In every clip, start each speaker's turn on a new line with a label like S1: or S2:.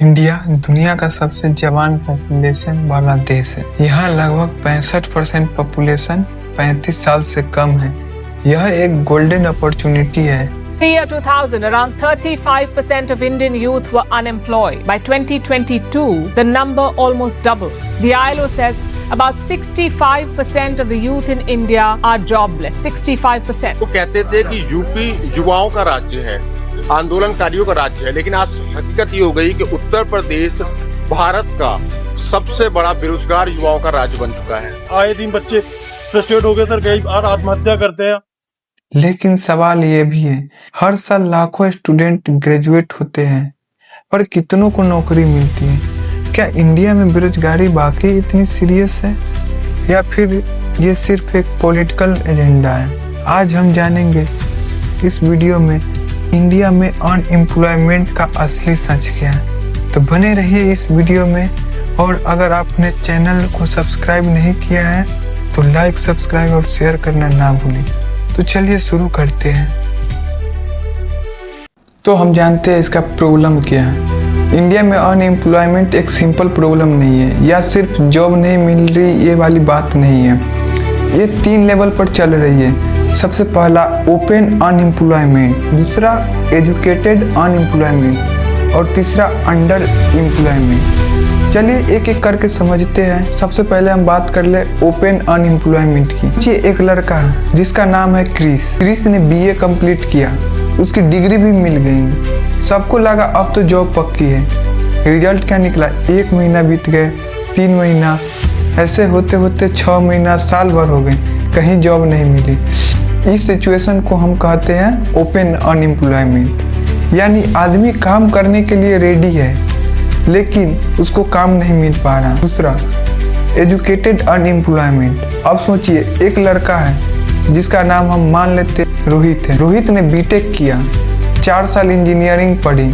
S1: India दुनिया का सबसे जवान पॉपुलेशन वाला देश है। यहाँ लगभग 65% पॉपुलेशन 35 साल से कम है। यह एक गोल्डन अपॉर्चुनिटी है।
S2: In the year 2000, around 35% of Indian youth were unemployed. By 2022, the number almost doubled. The ILO says about 65% of the youth in India are jobless. 65%.
S3: वो कहते थे कि यूपी युवाओं का राज्य है, आंदोलनकारियों का राज्य है, लेकिन आज हकीकत ये हो गई कि उत्तर प्रदेश भारत का सबसे बड़ा बेरोजगार युवाओं का राज्य बन चुका है।
S4: आए दिन बच्चे फ्रस्ट्रेट हो गए सर, कई बार आत्महत्या करते हैं।
S1: लेकिन सवाल ये भी है, हर साल लाखों स्टूडेंट ग्रेजुएट होते हैं, पर कितनों को नौकरी मिलती है? क्या इंडिया में बेरोजगारी वाकई इतनी सीरियस है या फिर ये सिर्फ एक पॉलिटिकल एजेंडा है? आज हम जानेंगे इस वीडियो में इंडिया में अनएम्प्लॉयमेंट का असली सच क्या है। तो बने रहिए इस वीडियो में, और अगर आपने चैनल को सब्सक्राइब नहीं किया है तो लाइक, सब्सक्राइब और शेयर करना ना भूलें। तो चलिए शुरू करते हैं। तो हम जानते हैं इसका प्रॉब्लम क्या है। इंडिया में अनएम्प्लॉयमेंट एक सिंपल प्रॉब्लम नहीं है, या सिर्फ जॉब नहीं मिल रही ये वाली बात नहीं है। ये 3 लेवल पर चल रही है। सबसे पहला ओपन अनएम्प्लॉयमेंट, दूसरा एजुकेटेड अनएम्प्लॉयमेंट और तीसरा अंडर एम्प्लॉयमेंट। चलिए एक एक करके समझते हैं। सबसे पहले हम बात कर ले ओपन अनएम्प्लॉयमेंट की। ये एक लड़का है जिसका नाम है क्रिस। क्रिस ने BA कंप्लीट किया, उसकी डिग्री भी मिल गई। सबको लगा अब तो जॉब पक्की है। रिजल्ट क्या निकला? 1 महीना बीत गए, 3 महीना, ऐसे होते होते 6 महीना, साल भर हो गए, कहीं जॉब नहीं मिली। इस सिचुएशन को हम कहते हैं ओपन अनएम्प्लॉयमेंट, यानी आदमी काम करने के लिए रेडी है लेकिन उसको काम नहीं मिल पा रहा। दूसरा एजुकेटेड अनएम्प्लॉयमेंट। अब सोचिए, एक लड़का है जिसका नाम हम मान लेते रोहित है। रोहित ने बीटेक किया, 4 साल इंजीनियरिंग पढ़ी,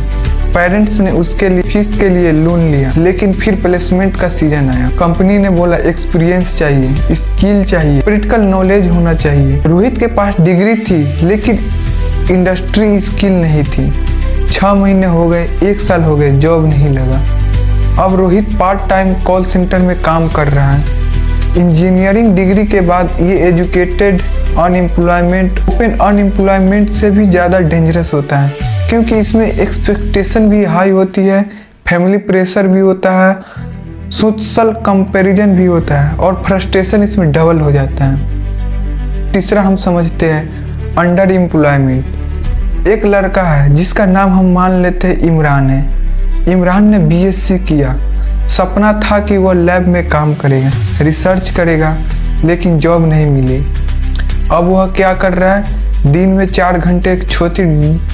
S1: पेरेंट्स ने उसके लिए फीस के लिए लोन लिया, लेकिन फिर प्लेसमेंट का सीजन आया। कंपनी ने बोला एक्सपीरियंस चाहिए, स्किल चाहिए, प्रैक्टिकल नॉलेज होना चाहिए। रोहित के पास डिग्री थी लेकिन इंडस्ट्री स्किल नहीं थी। 6 महीने हो गए, 1 साल हो गए, जॉब नहीं लगा। अब Rohit part time call centre में काम कर रहा है। इंजीनियरिंग डिग्री के बाद ये एजुकेटेड अनएम्प्लॉयमेंट ओपन अनएम्प्लॉयमेंट से भी ज़्यादा डेंजरस होता है, क्योंकि इसमें एक्सपेक्टेशन भी हाई होती है, फैमिली प्रेशर भी होता है, सोशल कंपैरिजन भी होता है और फ्रस्ट्रेशन इसमें डबल हो जाता है। तीसरा हम समझते हैं अंडर एम्प्लॉयमेंट। एक लड़का है जिसका नाम हम मान लेते हैं इमरान है। इमरान ने BSc किया, सपना था कि वह लैब में काम करेगा, रिसर्च करेगा, लेकिन जॉब नहीं मिली। अब वह क्या कर रहा है? दिन में 4 घंटे एक छोटी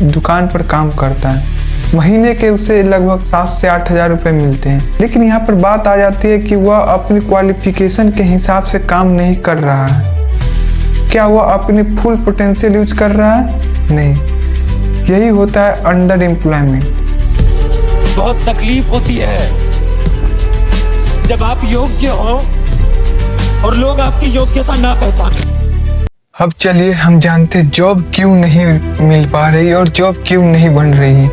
S1: दुकान पर काम करता है। महीने के उसे लगभग 7 से 8 हज़ार रुपये मिलते हैं। लेकिन यहाँ पर बात आ जाती है कि वह अपनी क्वालिफिकेशन के हिसाब से काम नहीं कर रहा है। क्या वह अपनी फुल पोटेंशियल यूज कर रहा है? नहीं। यही होता है अंडर एम्प्लॉयमेंट।
S5: बहुत तकलीफ होती है जब आप योग्य हो और लोग आपकी योग्यता ना पहचाने।
S1: अब चलिए हम जानते हैं जॉब क्यों नहीं मिल पा रही और जॉब क्यों नहीं बन रही है।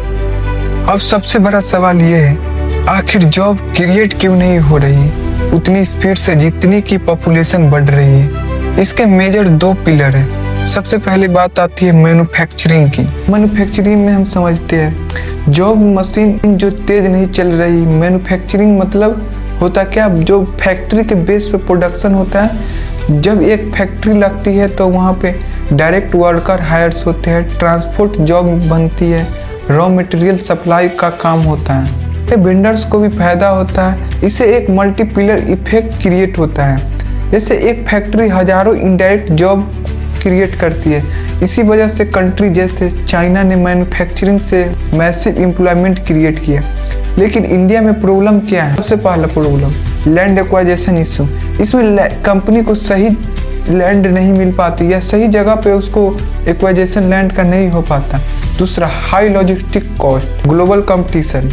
S1: अब सबसे बड़ा सवाल ये है, आखिर जॉब क्रिएट क्यों नहीं हो रही उतनी स्पीड से जितनी की पॉपुलेशन बढ़ रही है? इसके मेजर 2 पिलर है। सबसे पहले बात आती है मैन्युफैक्चरिंग की। मैन्युफैक्चरिंग में हम समझते हैं जॉब मशीन जो तेज नहीं चल रही। मैन्युफैक्चरिंग मतलब होता क्या? जो फैक्ट्री के बेस पे प्रोडक्शन होता है। जब एक फैक्ट्री लगती है तो वहाँ पे डायरेक्ट वर्कर हायर्स होते हैं, ट्रांसपोर्ट जॉब बनती है, रॉ मटेरियल सप्लाई का काम होता है, वेंडर्स को भी फायदा होता है। इससे एक मल्टीपिलर इफेक्ट क्रिएट होता है। जैसे एक फैक्ट्री हजारों इनडायरेक्ट जॉब क्रिएट करती है। इसी वजह से कंट्री जैसे चाइना ने मैन्युफैक्चरिंग से मैसिव एम्प्लॉयमेंट क्रिएट किया। लेकिन इंडिया में प्रॉब्लम क्या है? सबसे पहला प्रॉब्लम लैंड एक्वाइजेशन इशू। इसमें कंपनी को सही लैंड नहीं मिल पाती या सही जगह पे उसको एक्वाइजेशन लैंड का नहीं हो पाता। दूसरा high logistic cost, global competition.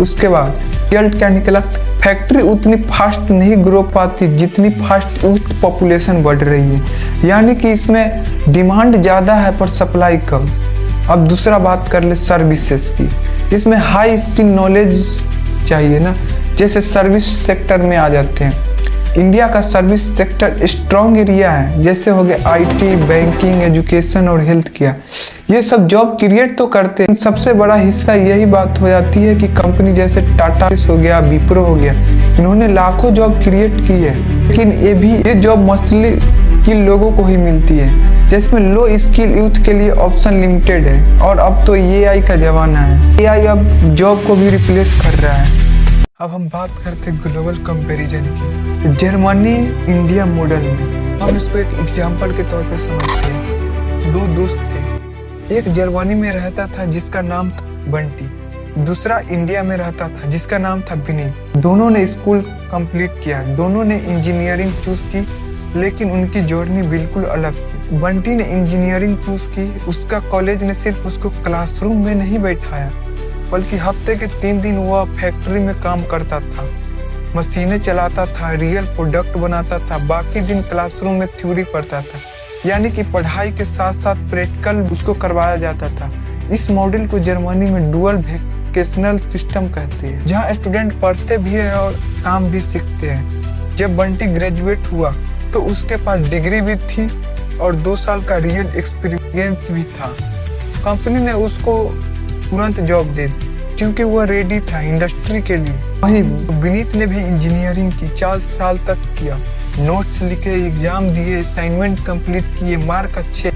S1: उसके बाद रिजल्ट क्या निकला? फैक्ट्री उतनी फास्ट नहीं ग्रो पाती जितनी फास्ट उस पॉपुलेशन बढ़ रही है, यानी कि इसमें डिमांड ज़्यादा है पर सप्लाई कम। अब दूसरा बात कर ले सर्विसेज की। इसमें हाई स्किल नॉलेज चाहिए ना, जैसे सर्विस सेक्टर में आ जाते हैं। इंडिया का सर्विस सेक्टर स्ट्रॉन्ग एरिया है, जैसे हो गया आईटी, बैंकिंग, एजुकेशन और हेल्थ केयर। ये सब जॉब क्रिएट तो करते हैं, सबसे बड़ा हिस्सा यही बात हो जाती है कि कंपनी जैसे टाटा हो गया, विप्रो हो गया, इन्होंने लाखों जॉब क्रिएट की है, लेकिन ये जॉब मोस्टली स्किल लोगों को ही मिलती है, जिसमें लो स्किल यूथ के लिए ऑप्शन लिमिटेड है। और अब तो एआई का जमाना है, एआई अब जॉब को भी रिप्लेस कर रहा है। अब हम बात करते हैं ग्लोबल कंपैरिजन की। जर्मनी इंडिया मॉडल में हम इसको एक एग्जांपल के तौर पर समझते हैं। दो दोस्त थे, एक जर्मनी में रहता था जिसका नाम था बंटी, दूसरा इंडिया में रहता था जिसका नाम था विनीत। दोनों ने स्कूल कंप्लीट किया, दोनों ने इंजीनियरिंग चूज की, लेकिन उनकी जर्नी बिल्कुल अलग थी। बंटी ने इंजीनियरिंग चूज की, उसका कॉलेज ने सिर्फ उसको क्लासरूम में नहीं बैठाया, बल्कि हफ्ते के 3 दिन वह फैक्ट्री में काम करता था, मशीनें चलाता था, रियल प्रोडक्ट बनाता था, बाकी दिन क्लासरूम में थ्योरी पढ़ता था। यानी कि पढ़ाई के साथ साथ प्रैक्टिकल उसको करवाया जाता था। इस मॉडल को जर्मनी में डुअल वोकेशनल सिस्टम कहते हैं, जहाँ स्टूडेंट पढ़ते भी है और काम भी सीखते हैं। जब बंटी ग्रेजुएट हुआ तो उसके पास डिग्री भी थी और 2 साल का रियल एक्सपीरियंस भी था। कंपनी ने उसको तुरंत जॉब दे दी क्योंकि वह रेडी था इंडस्ट्री के लिए। वहीं विनीत ने भी इंजीनियरिंग की, 4 साल तक किया, नोट्स लिखे, एग्जाम दिए, असाइनमेंट कंप्लीट किए, मार्क अच्छे,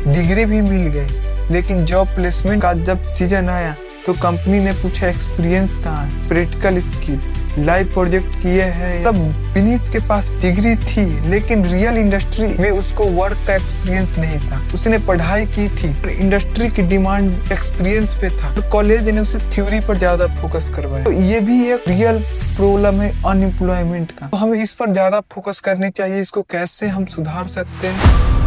S1: डिग्री भी मिल गई। लेकिन जॉब प्लेसमेंट का जब सीजन आया तो कंपनी ने पूछा एक्सपीरियंस कहाँ है, प्रैक्टिकल स्किल, लाइव प्रोजेक्ट किए हैं। तब विनीत के पास डिग्री थी, लेकिन रियल इंडस्ट्री में उसको वर्क का एक्सपीरियंस नहीं था। उसने पढ़ाई की थी, इंडस्ट्री की डिमांड एक्सपीरियंस पे था, कॉलेज ने उसे थ्योरी पर ज्यादा फोकस करवाया। तो ये भी एक रियल प्रॉब्लम है अनएम्प्लॉयमेंट का, तो हमें इस पर ज्यादा फोकस करनी चाहिए। इसको कैसे हम सुधार सकते हैं,